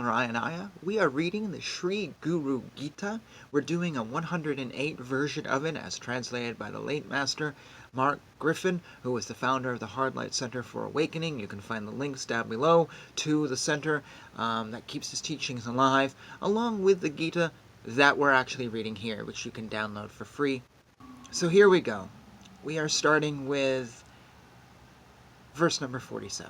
Narayanaya. We are reading the Sri Guru Gita. We're doing a 108 version of it as translated by the late master Mark Griffin, who was the founder of the Hardlight Center for Awakening. You can find the links down below to the center that keeps his teachings alive, along with the Gita that we're actually reading here, which you can download for free. So here we go. We are starting with verse number 47.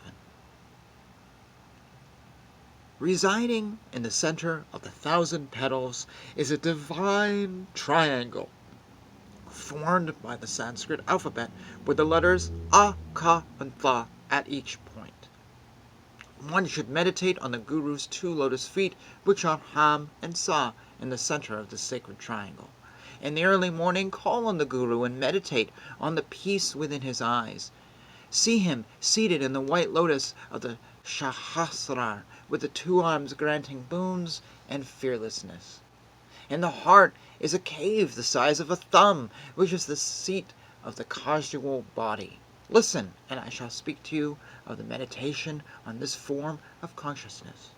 Residing in the center of the 1,000 petals is a divine triangle formed by the Sanskrit alphabet with the letters A, Ka, and Tha at each point. One should meditate on the Guru's 2 lotus feet, which are Ham and Sa, in the center of the sacred triangle. In the early morning, call on the Guru and meditate on the peace within his eyes. See him seated in the white lotus of the Sahasrar, with the 2 arms granting boons and fearlessness. In the heart is a cave the size of a thumb, which is the seat of the causal body. Listen, and I shall speak to you of the meditation on this form of consciousness.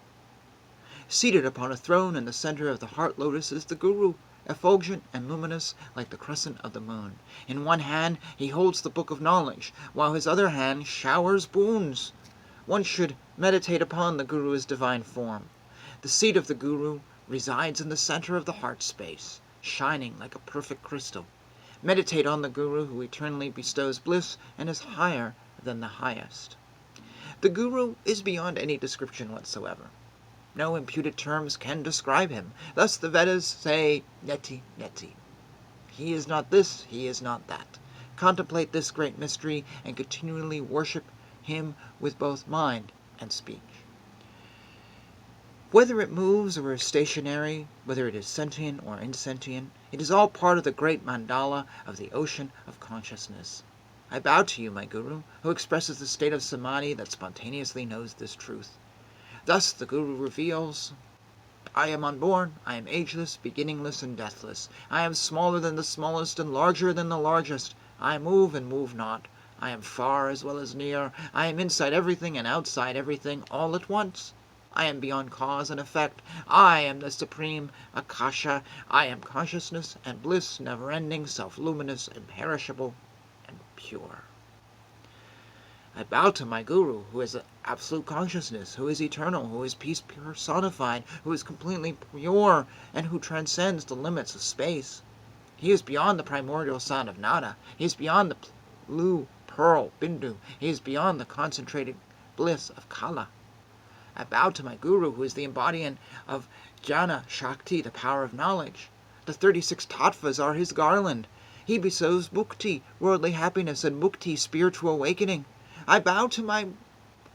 Seated upon a throne in the center of the heart lotus is the Guru, effulgent and luminous like the crescent of the moon. In one hand he holds the book of knowledge, while his other hand showers boons. One should meditate upon the Guru's divine form. The seat of the Guru resides in the center of the heart space, shining like a perfect crystal. Meditate on the Guru who eternally bestows bliss and is higher than the highest. The Guru is beyond any description whatsoever. No imputed terms can describe him. Thus the Vedas say, Neti, Neti. He is not this, he is not that. Contemplate this great mystery and continually worship him with both mind and speech. Whether it moves or is stationary, whether it is sentient or insentient, it is all part of the great mandala of the ocean of consciousness. I bow to you, my Guru, who expresses the state of samadhi that spontaneously knows this truth. Thus the Guru reveals, I am unborn, I am ageless, beginningless, and deathless. I am smaller than the smallest and larger than the largest. I move and move not. I am far as well as near. I am inside everything and outside everything all at once. I am beyond cause and effect. I am the supreme Akasha. I am consciousness and bliss, never-ending, self-luminous, imperishable, and pure. I bow to my Guru, who is absolute consciousness, who is eternal, who is peace personified, who is completely pure, and who transcends the limits of space. He is beyond the primordial sound of nada. He is beyond the blue pearl bindu. He is beyond the concentrated bliss of kala. I bow to my Guru, who is the embodiment of jnana shakti, the power of knowledge. The 36 tattvas are his garland. He bestows mukti, worldly happiness, and mukti, spiritual awakening. I bow to my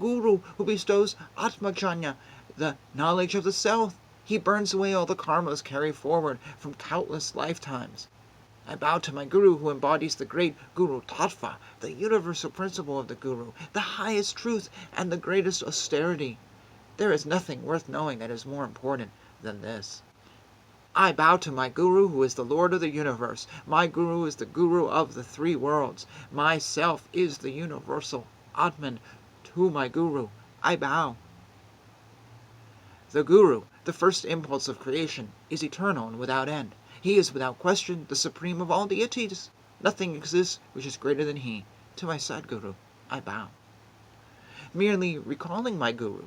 Guru, who bestows atmajnana, the knowledge of the self. He burns away all the karmas carried forward from countless lifetimes. I bow to my Guru, who embodies the great Guru Tattva, the universal principle of the Guru, the highest truth and the greatest austerity. There is nothing worth knowing that is more important than this. I bow to my Guru, who is the Lord of the universe. My Guru is the Guru of the 3 worlds. My self is the universal Atman. To my Guru I bow. The Guru, the first impulse of creation, is eternal and without end. He is without question the supreme of all deities. Nothing exists which is greater than he. To my Sadguru I bow. Merely recalling my Guru,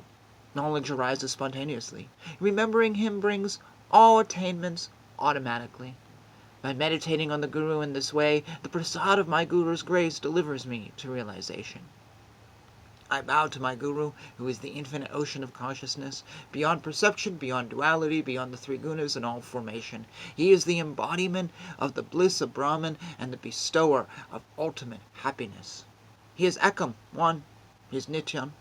knowledge arises spontaneously. Remembering him brings all attainments automatically. By meditating on the Guru in this way, the prasad of my Guru's grace delivers me to realization. I bow to my Guru, who is the infinite ocean of consciousness, beyond perception, beyond duality, beyond the 3 gunas and all formation. He is the embodiment of the bliss of Brahman and the bestower of ultimate happiness. He is Ekam, one. He is Nityam,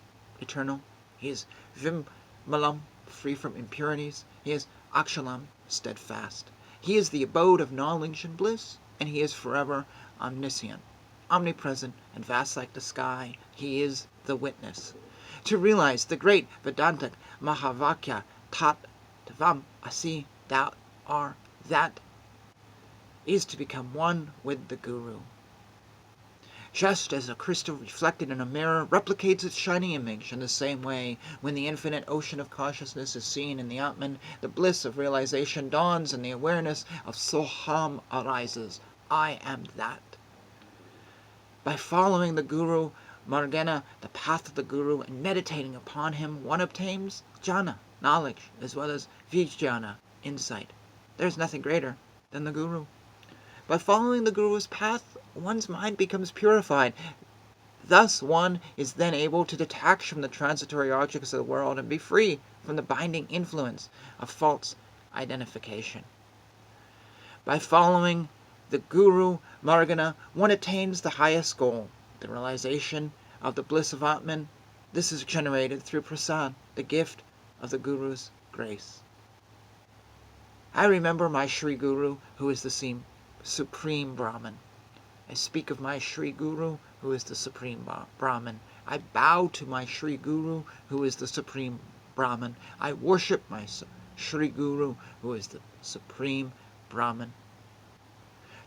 eternal. He is Vimmalam, free from impurities. He is Akshalam, steadfast. He is the abode of knowledge and bliss, and he is forever omniscient, omnipresent, and vast like the sky. He is the witness. To realize the great Vedantic Mahavakya Tat Tvam Asi, thou art that, is to become one with the Guru. Just as a crystal reflected in a mirror replicates its shining image, in the same way, when the infinite ocean of consciousness is seen in the Atman, the bliss of realization dawns and the awareness of Soham arises. I am that. By following the Guru Margena, the path of the Guru, and meditating upon him, one obtains jhana, knowledge, as well as vijnana, insight. There is nothing greater than the Guru. By following the Guru's path, one's mind becomes purified. Thus one is then able to detach from the transitory objects of the world and be free from the binding influence of false identification. By following the Guru Margana, one attains the highest goal, the realization of the bliss of Atman. This is generated through prasad, the gift of the Guru's grace. I remember my Sri Guru, who is the Supreme Brahman. I speak of my Sri Guru, who is the Supreme Brahman. I bow to my Sri Guru, who is the Supreme Brahman. I worship my Sri Guru, who is the Supreme Brahman.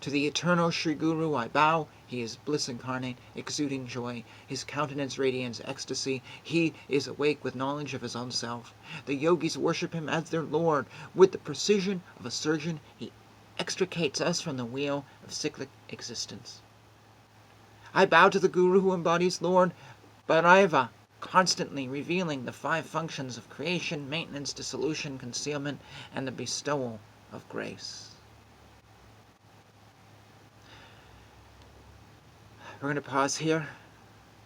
To the eternal Sri Guru I bow. He is bliss incarnate, exuding joy. His countenance radiates ecstasy. He is awake with knowledge of his own self. The yogis worship him as their Lord. With the precision of a surgeon, he extricates us from the wheel of cyclic existence. I bow to the Guru who embodies Lord Bhairava, constantly revealing the 5 functions of creation, maintenance, dissolution, concealment, and the bestowal of grace. We're going to pause here.